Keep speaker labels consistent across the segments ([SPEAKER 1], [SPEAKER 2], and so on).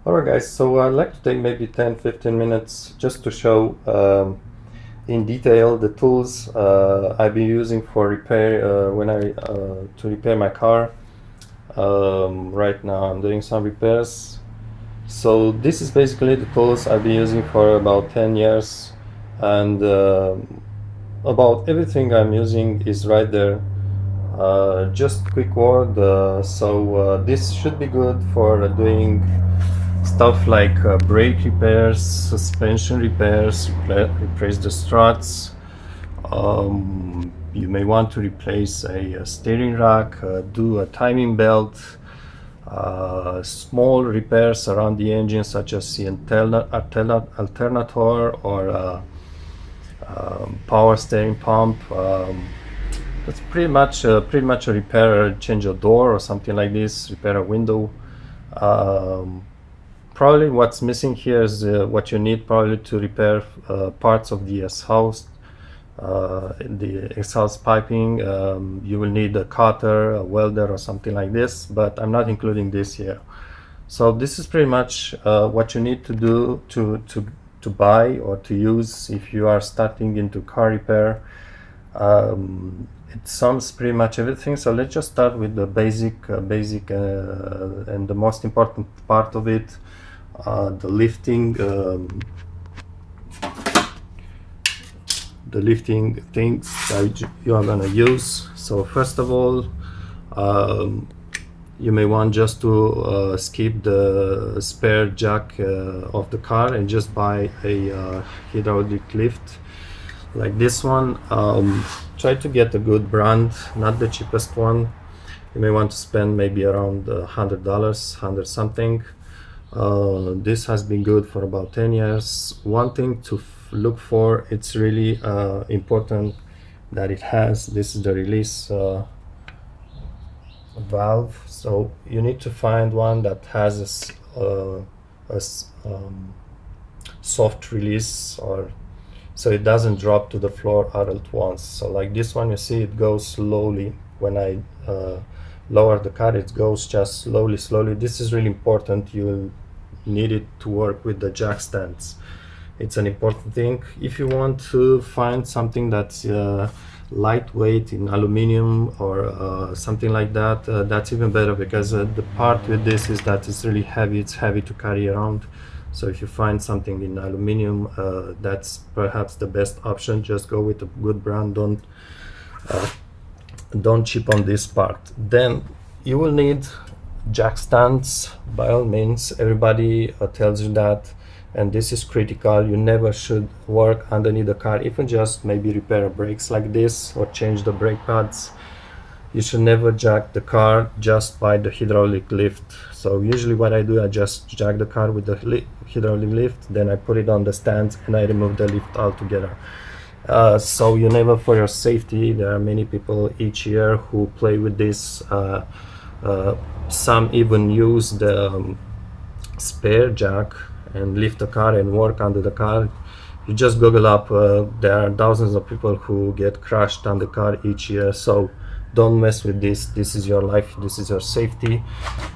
[SPEAKER 1] Alright guys, so I'd like to take maybe 10-15 minutes just to show in detail the tools I've been using for repair to repair my car. Right now I'm doing some repairs. So this is basically the tools I've been using for about 10 years, and about everything I'm using is right there. Just quick word, this should be good for doing stuff like brake repairs, suspension repairs, replace the struts. You may want to replace a steering rack, do a timing belt, small repairs around the engine, such as the alternator or power steering pump. That's pretty much a repair, change a door or something like this, repair a window. Probably what's missing here is what you need probably to repair parts of the exhaust, the exhaust piping. You will need a cutter, a welder, or something like this, but I'm not including this here. So this is pretty much what you need to do to buy or to use if you are starting into car repair. It sums pretty much everything. So let's just start with the basic and the most important part of it, the lifting things that you are gonna use. So first of all, you may want just to skip the spare jack of the car and just buy a hydraulic lift like this one. Try to get a good brand, not the cheapest one. You may want to spend maybe around $100, 100 something. This has been good for about 10 years. One thing to look for, it's really important that it has, this is the release valve. So you need to find one that has a soft release, or so it doesn't drop to the floor all at once. So like this one, you see it goes slowly. When I lower the car, it goes just slowly. This is really important. You will need it to work with the jack stands. It's an important thing. If you want to find something that's lightweight in aluminum or something like that, that's even better, because the part with this is that it's really heavy. It's heavy to carry around. So if you find something in aluminum, that's perhaps the best option. Just go with a good brand. Don't cheap on this part. Then you will need jack stands. By all means, everybody tells you that, and this is critical. You never should work underneath the car, even just maybe repair brakes like this or change the brake pads. You should never jack the car just by the hydraulic lift. So usually what I do, I just jack the car with the hydraulic lift, then I put it on the stands and I remove the lift altogether. So you never, for your safety, there are many people each year who play with this. Some even use the spare jack and lift the car and work under the car. You just Google up, there are thousands of people who get crashed on the car each year. So don't mess with this. This is your life, this is your safety.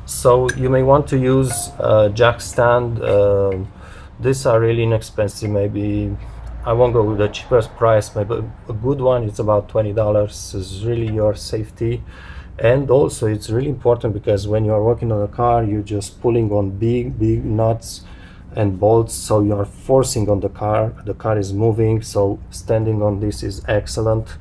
[SPEAKER 1] So you may want to use jack stand. These are really inexpensive. Maybe I won't go with the cheapest price, maybe a good one, it's about $20. Is really your safety. And also it's really important, because when you're working on a car, you're just pulling on big nuts and bolts, so you're forcing on the car is moving. So standing on this is excellent.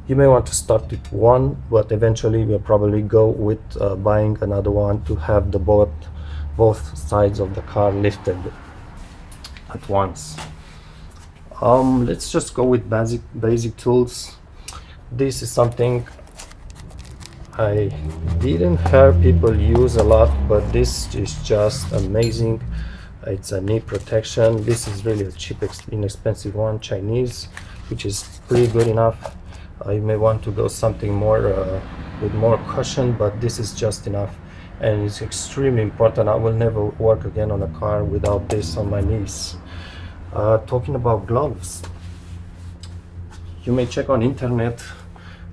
[SPEAKER 1] You may want to start with one, but eventually we'll probably go with buying another one to have the both sides of the car lifted at once. Let's just go with basic tools. This is something I didn't hear people use a lot, but this is just amazing. It's a knee protection. This is really a cheap, inexpensive one, Chinese, which is pretty good enough. You may want to go something more with more cushion, but this is just enough, and it's extremely important. I will never work again on a car without this on my knees. Talking about gloves, you may check on internet.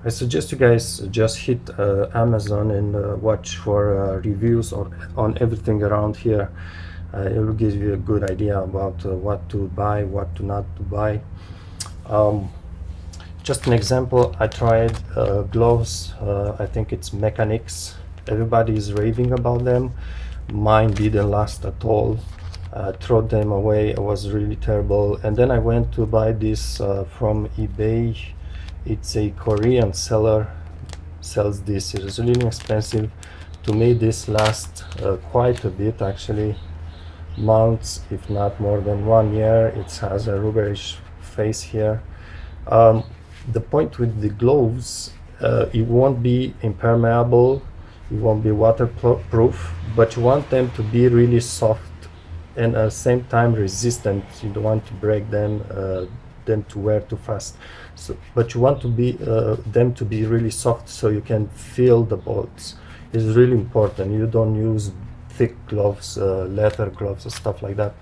[SPEAKER 1] I suggest you guys just hit Amazon and watch for reviews on everything around here. It will give you a good idea about what to buy, what to not to buy. Just an example, I tried gloves, I think it's Mechanics. Everybody is raving about them. Mine didn't last at all. Throw them away, it was really terrible. And then I went to buy this from eBay. It's a Korean seller, sells this. It is really expensive. To me this lasts quite a bit actually, months if not more than 1 year. It has a rubberish face here. The point with the gloves, it won't be impermeable, it won't be waterproof, but you want them to be really soft and at the same time resistant. You don't want to break them to wear too fast. So, but you want to be them to be really soft so you can feel the bolts. It's really important. You don't use thick gloves, leather gloves or stuff like that.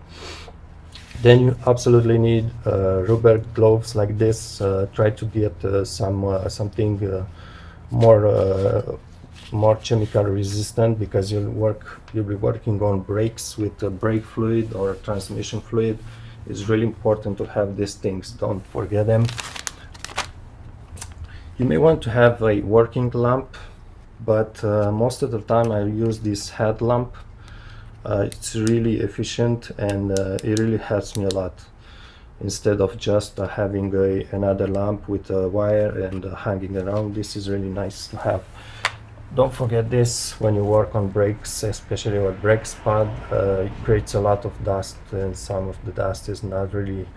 [SPEAKER 1] Then you absolutely need rubber gloves like this. Try to get something more chemical resistant, because you'll be working on brakes with brake fluid or transmission fluid. It's really important to have these things. Don't forget them. You may want to have a working lamp, but most of the time I use this headlamp. It's really efficient and it really helps me a lot, instead of just having another lamp with a wire and hanging around. This is really nice to have. Don't forget this when you work on brakes, especially with brake pad. It creates a lot of dust, and some of the dust is not really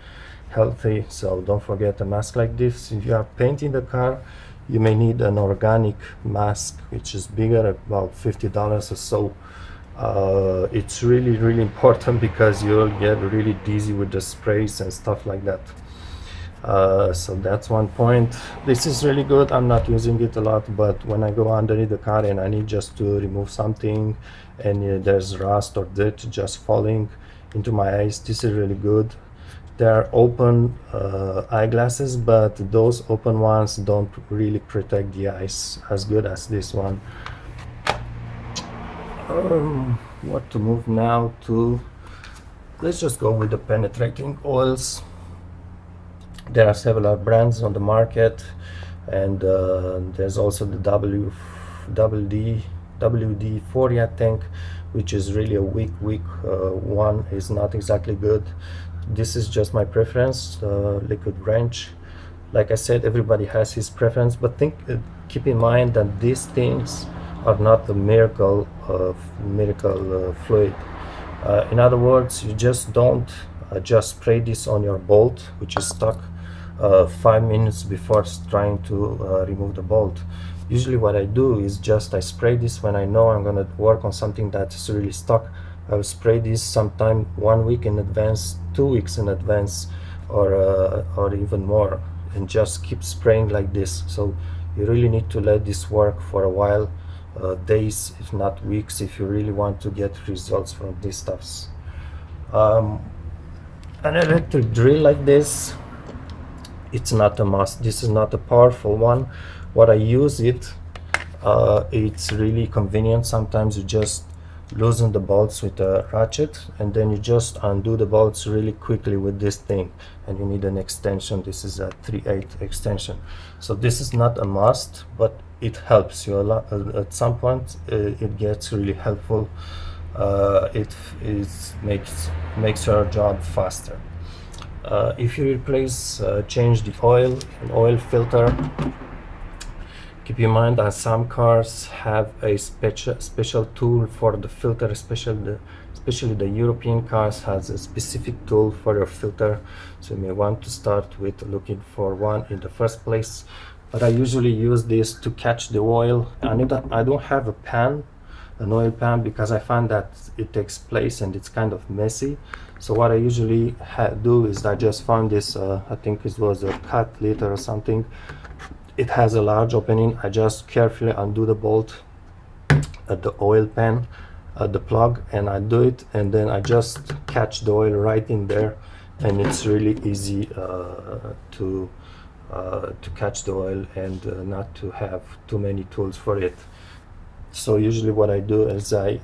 [SPEAKER 1] healthy, so don't forget a mask like this. If you are painting the car, you may need an organic mask, which is bigger, about $50 or so. It's really important because you'll get really dizzy with the sprays and stuff like that. So that's one point. This is really good. I'm not using it a lot, but when I go underneath the car and I need just to remove something and there's rust or dirt just falling into my eyes, this is really good. There are open eyeglasses, but those open ones don't really protect the eyes as good as this one. What to move now to? Let's just go with the penetrating oils. There are several brands on the market, and there's also the WD-40, I think, which is really a weak one. Is not exactly good. This is just my preference. Liquid Wrench. Like I said, everybody has his preference, but keep in mind that these things are not the miracle fluid. In other words, you just don't just spray this on your bolt, which is stuck, 5 minutes before trying to remove the bolt. Usually what I do is just I spray this when I know I'm gonna work on something that's really stuck. I will spray this sometime 1 week in advance, 2 weeks in advance, or even more, and just keep spraying like this. So you really need to let this work for a while, days if not weeks, if you really want to get results from these stuffs. An electric drill like this, it's not a must. This is not a powerful one. What I use it, it's really convenient. Sometimes you just loosen the bolts with a ratchet, and then you just undo the bolts really quickly with this thing, and you need an extension. This is a 3/8 extension, so this is not a must, but it helps you a lot. At some point it gets really helpful. It makes your job faster. If you change the oil filter, keep in mind that some cars have a special tool for the filter, especially the European cars has a specific tool for your filter, so you may want to start with looking for one in the first place. But I usually use this to catch the oil. I don't have an oil pan, because I find that it takes place and it's kind of messy. So what I usually do is I just found this, I think it was a cat litter or something. It has a large opening. I just carefully undo the bolt at the oil pan, at the plug, and I do it, and then I just catch the oil right in there, and it's really easy to catch the oil and not to have too many tools for it. So usually what I do is I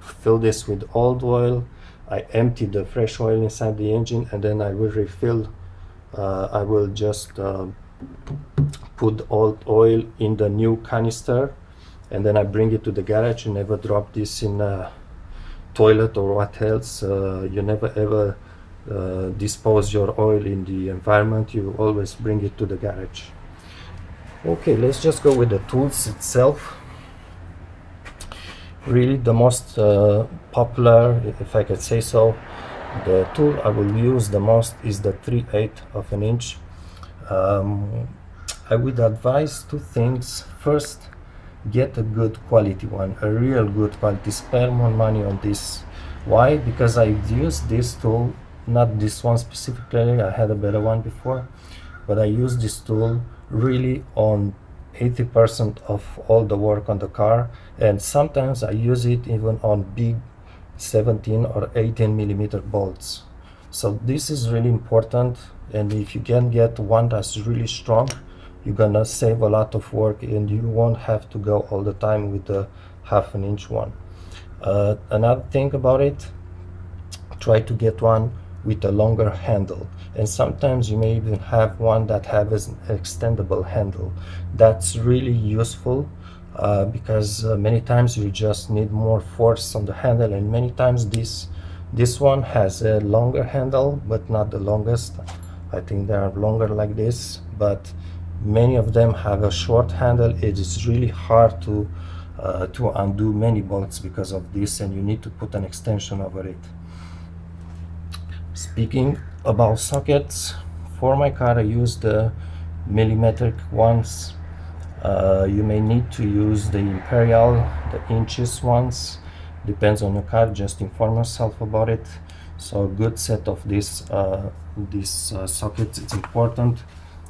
[SPEAKER 1] fill this with old oil, I empty the fresh oil inside the engine, and then I will refill. I will just put old oil in the new canister, and then I bring it to the garage. You never drop this in a toilet or what else. You never ever dispose your oil in the environment. You always bring it to the garage. Okay, let's just go with the tools itself. Really the most popular, if I could say so, the tool I will use the most is the 3/8 of an inch. I would advise two things. First, get a good quality one, a real good quality. Spend more money on this. Why? Because I've used this tool, not this one specifically, I had a better one before, but I use this tool really on 80% of all the work on the car, and sometimes I use it even on big 17 or 18 millimeter bolts. So this is really important, and if you can get one that's really strong, you're gonna save a lot of work, and you won't have to go all the time with the 1/2 inch one. Another thing about it, try to get one with a longer handle, and sometimes you may even have one that has an extendable handle. That's really useful because many times you just need more force on the handle, and many times this one has a longer handle but not the longest. I think they are longer like this, but many of them have a short handle. It is really hard to undo many bolts because of this, and you need to put an extension over it. Speaking about sockets, for my car I use the millimetric ones. You may need to use the imperial, the inches ones, depends on your car. Just inform yourself about it. So a good set of these sockets, it's important.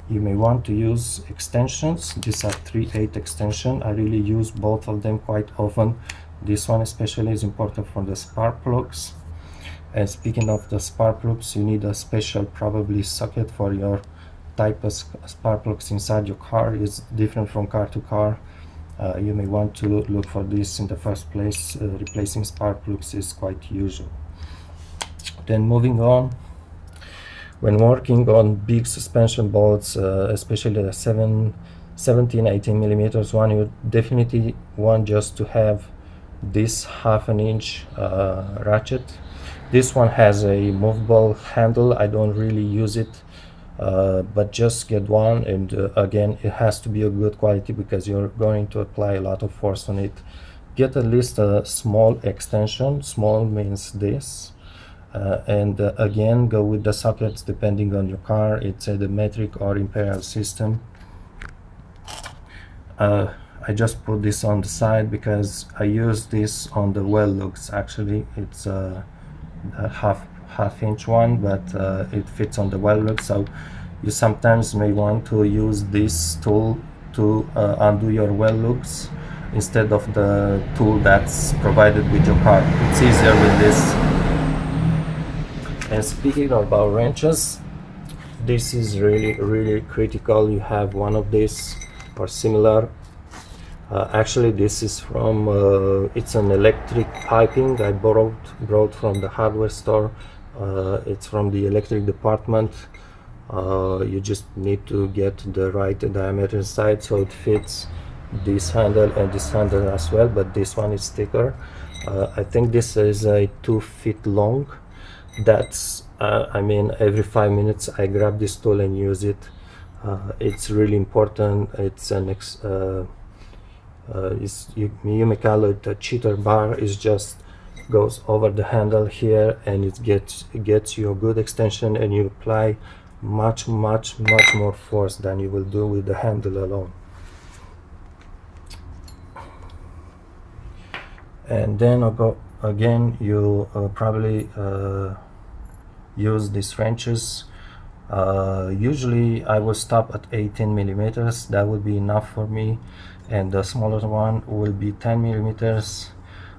[SPEAKER 1] You may want to use extensions. These are 3/8 extension. I really use both of them quite often. This one especially is important for the spark plugs. And speaking of the spark plugs, you need a special probably socket for your type of spark plugs inside your car. It's different from car to car. You may want to look for this in the first place. Replacing spark plugs is quite usual. Then moving on, when working on big suspension bolts, especially the 17, 18 millimeters one, you definitely want just to have this 1/2 inch ratchet. This one has a movable handle. I don't really use it, but just get one, and again, it has to be a good quality because you're going to apply a lot of force on it. Get at least a small extension. Small means this. And again, go with the sockets depending on your car. It's a metric or imperial system. I just put this on the side because I use this on the well lugs. Actually, it's a half inch one, but it fits on the well lug. So you sometimes may want to use this tool to undo your well lugs instead of the tool that's provided with your car. It's easier with this. And speaking about wrenches, this is really critical. You have one of these or similar. Actually, this is from it's an electric piping I brought from the hardware store. It's from the electric department. You just need to get the right diameter inside so it fits this handle and this handle as well, but this one is thicker. I think this is a 2 feet long. That's I mean, every 5 minutes I grab this tool and use it. It's really important. It's an you may call it a cheater bar. It just goes over the handle here, and it gets you a good extension, and you apply much more force than you will do with the handle alone. And then again, you probably use these wrenches. Usually I will stop at 18 millimeters. That would be enough for me, and the smaller one will be 10 millimeters.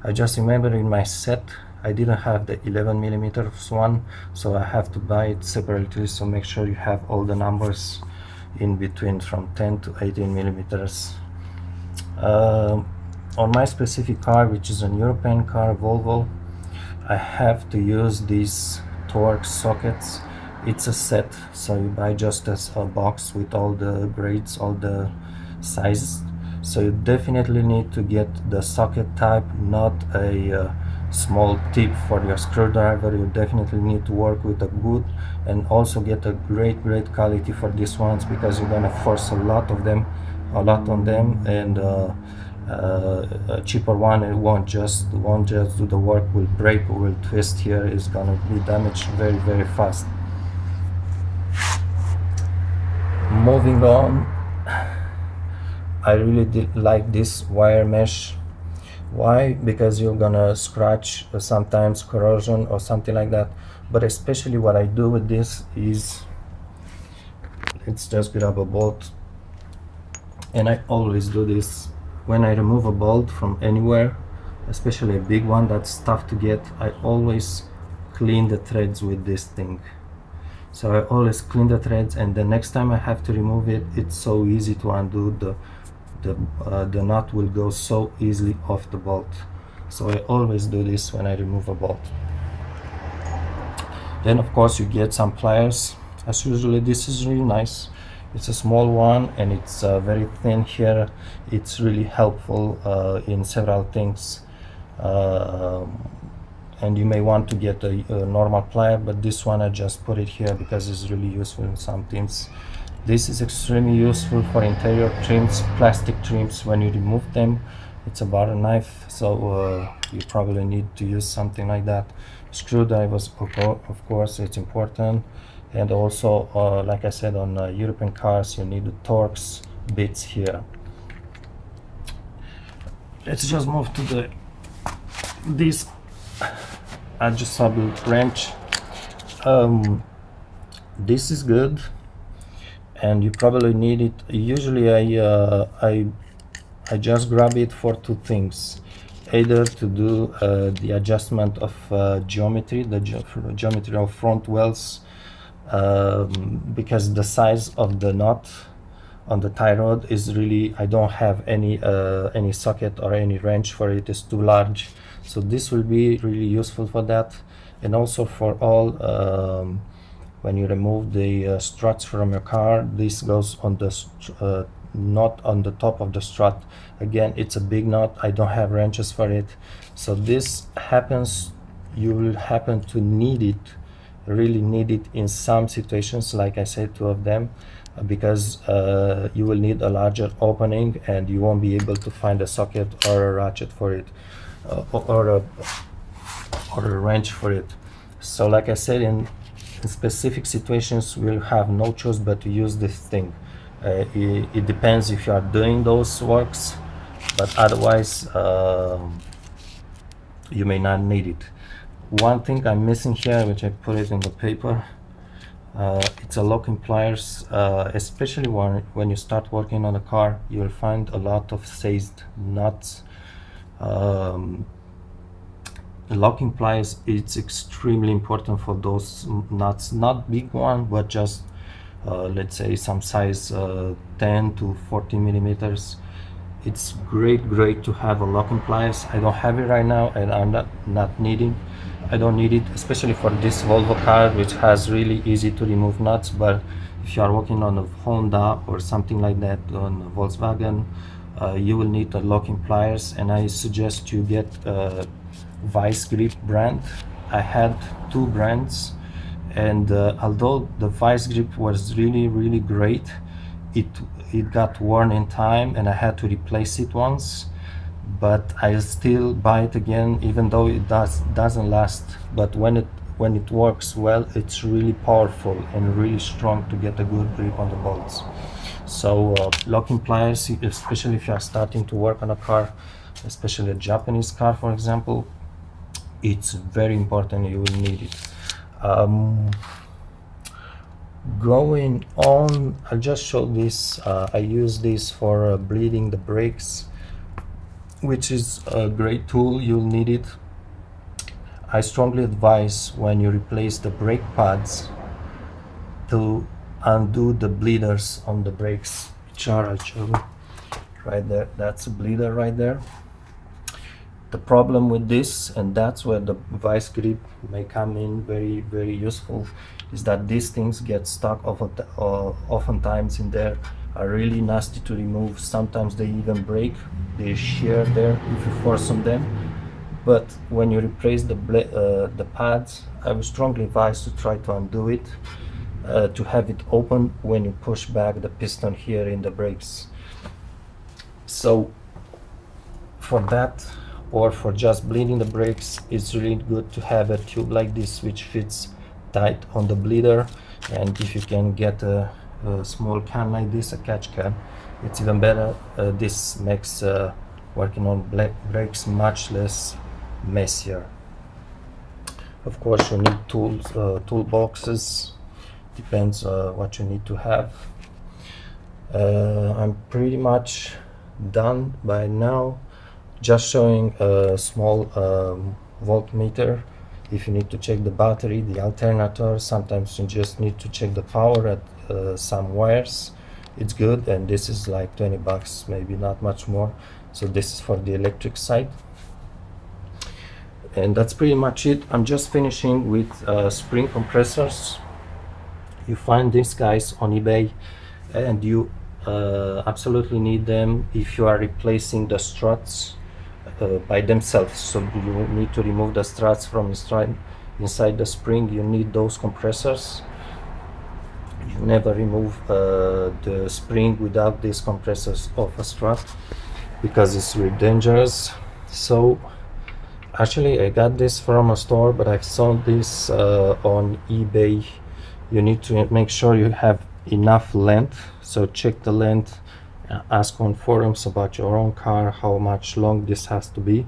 [SPEAKER 1] I just remember in my set I didn't have the 11 millimeters one, so I have to buy it separately. So make sure you have all the numbers in between from 10 to 18 millimeters. On my specific car, which is an European car, Volvo, I have to use these Torx sockets. It's a set, so you buy just as a box with all the grades, all the sizes. So you definitely need to get the socket type, not a small tip for your screwdriver. You definitely need to work with a good and also get a great quality for these ones, because you're gonna force a lot on them, and a cheaper one, it won't just do the work, will break or will twist here, is gonna be damaged very fast. Moving on, I really like this wire mesh. Why? Because you're gonna scratch sometimes corrosion or something like that. But especially what I do with this is, let's just grab a bolt, and I always do this when I remove a bolt from anywhere, especially a big one that's tough to get. I always clean the threads with this thing. So I always clean the threads, and the next time I have to remove it, it's so easy to undo. The nut will go so easily off the bolt. So I always do this when I remove a bolt. Then of course you get some pliers. As usually, this is really nice. It's a small one, and it's very thin here. It's really helpful in several things. And you may want to get a normal plier, but this one I just put it here because it's really useful in some things. This is extremely useful for interior trims, plastic trims. When you remove them, it's a butter knife, so you probably need to use something like that. Screwdrivers, of course, it's important. And also, like I said, on European cars, you need the Torx bits here. Let's just move to this adjustable wrench. This is good, and you probably need it. Usually I just grab it for two things: either to do the adjustment of geometry, the geometry of front wells, because the size of the nut on the tie rod is really, I don't have any socket or any wrench for it. It's too large. So this will be really useful for that, and also for all when you remove the struts from your car. This goes on the knot on the top of the strut. Again, it's a big knot. I don't have wrenches for it, so this happens. You will happen to need it, really need it in some situations, like I said, two of them, because you will need a larger opening and you won't be able to find a socket or a ratchet for it, or a wrench for it. So like I said, in specific situations we'll have no choice but to use this thing. It depends if you are doing those works, but otherwise you may not need it. One thing I'm missing here, which I put it in the paper, it's a locking pliers. Especially when you start working on a car, you'll find a lot of seized nuts. Locking pliers, it's extremely important for those nuts, not big one, but just let's say some size 10 to 14 millimeters. It's great to have a locking pliers. I don't have it right now, and I'm not needing. I don't need it, especially for this Volvo car, which has really easy to remove nuts. But if you are working on a Honda or something like that, on a Volkswagen, you will need a locking pliers, and I suggest you get Vice Grip brand. I had two brands, and although the Vice Grip was really great, it got worn in time and I had to replace it once. But I still buy it again, even though it doesn't last. But when it works well, it's really powerful and really strong to get a good grip on the bolts. So locking pliers, especially if you are starting to work on a car, especially a Japanese car, for example, it's very important. You will need it. Going on, I'll just show this. I use this for bleeding the brakes, which is a great tool. You'll need it. I strongly advise, when you replace the brake pads, to undo the bleeders on the brakes, which are, I'll show you right there. That's a bleeder right there. The problem with this, and that's where the vice grip may come in very useful, is that these things get stuck oftentimes in there, are really nasty to remove. Sometimes they even break, they shear there if you force on them. But when you replace the pads, I would strongly advise to try to undo it, to have it open when you push back the piston here in the brakes. So for that, or for just bleeding the brakes, it's really good to have a tube like this which fits tight on the bleeder. And if you can get a small can like this, a catch can, it's even better. This makes working on brakes much less messier. Of course, you need tools, toolboxes, depends what you need to have. I'm pretty much done by now, just showing a small voltmeter if you need to check the battery, the alternator. Sometimes you just need to check the power at some wires. It's good, and this is like 20 bucks, maybe not much more. So this is for the electric side, and that's pretty much it. I'm just finishing with spring compressors. You find these guys on eBay, and you absolutely need them if you are replacing the struts by themselves. So you need to remove the struts from inside the spring. You need those compressors. You never remove the spring without these compressors off a strut, because it's really dangerous. So actually I got this from a store, but I've sold this on eBay. You need to make sure you have enough length, so check the length, ask on forums about your own car how much long this has to be.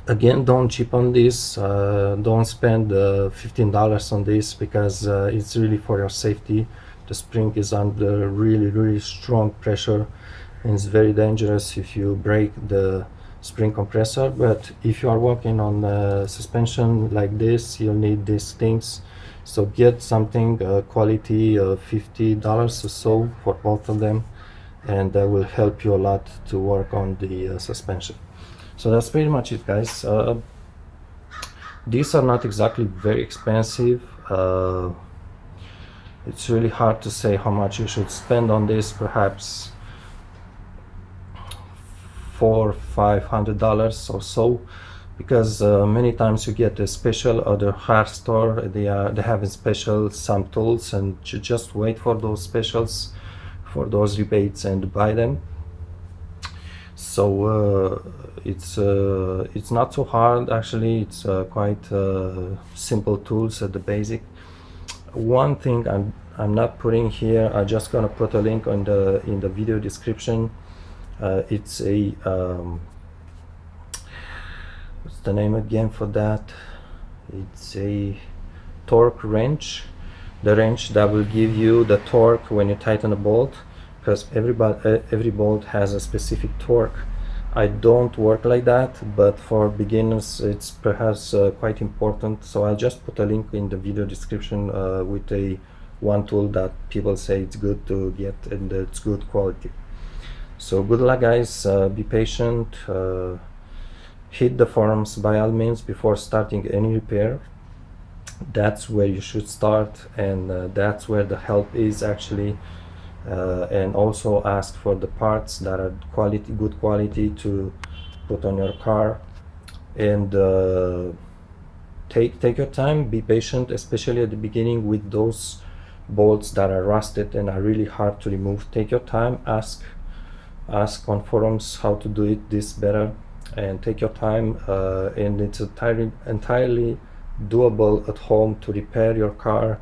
[SPEAKER 1] Again, don't cheap on this, don't spend $15 on this, because it's really for your safety. The spring is under really strong pressure, and it's very dangerous if you break the spring compressor. But if you are working on suspension like this, you'll need these things. So get something quality, $50 or so for both of them, and that will help you a lot to work on the suspension. So that's pretty much it, guys. These are not exactly very expensive. It's really hard to say how much you should spend on this. Perhaps $400 or $500 or so, because many times you get a special at the hardware store. They have in special some tools, and you just wait for those specials, for those rebates, and buy them. So it's not so hard actually. It's quite simple tools at the basic. One thing I'm not putting here, I'm just gonna put a link on in the video description. It's a what's the name again for that? It's a torque wrench, the wrench that will give you the torque when you tighten a bolt, because every bolt has a specific torque. I don't work like that, but for beginners it's perhaps quite important. So I'll just put a link in the video description with one tool that people say it's good to get, and it's good quality. So good luck, guys. Be patient. Hit the forums by all means before starting any repair. That's where you should start, and that's where the help is actually. And also ask for the parts that are good quality to put on your car. And take your time, be patient, especially at the beginning with those bolts that are rusted and are really hard to remove. Take your time, ask on forums how to do this better, and take your time. And it's entirely doable at home to repair your car.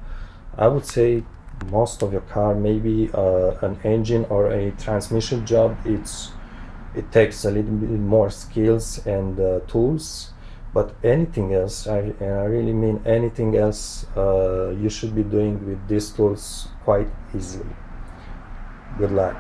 [SPEAKER 1] I would say most of your car, maybe an engine or a transmission job, it takes a little bit more skills and tools. But anything else, and I really mean anything else, you should be doing with these tools quite easily. Good luck.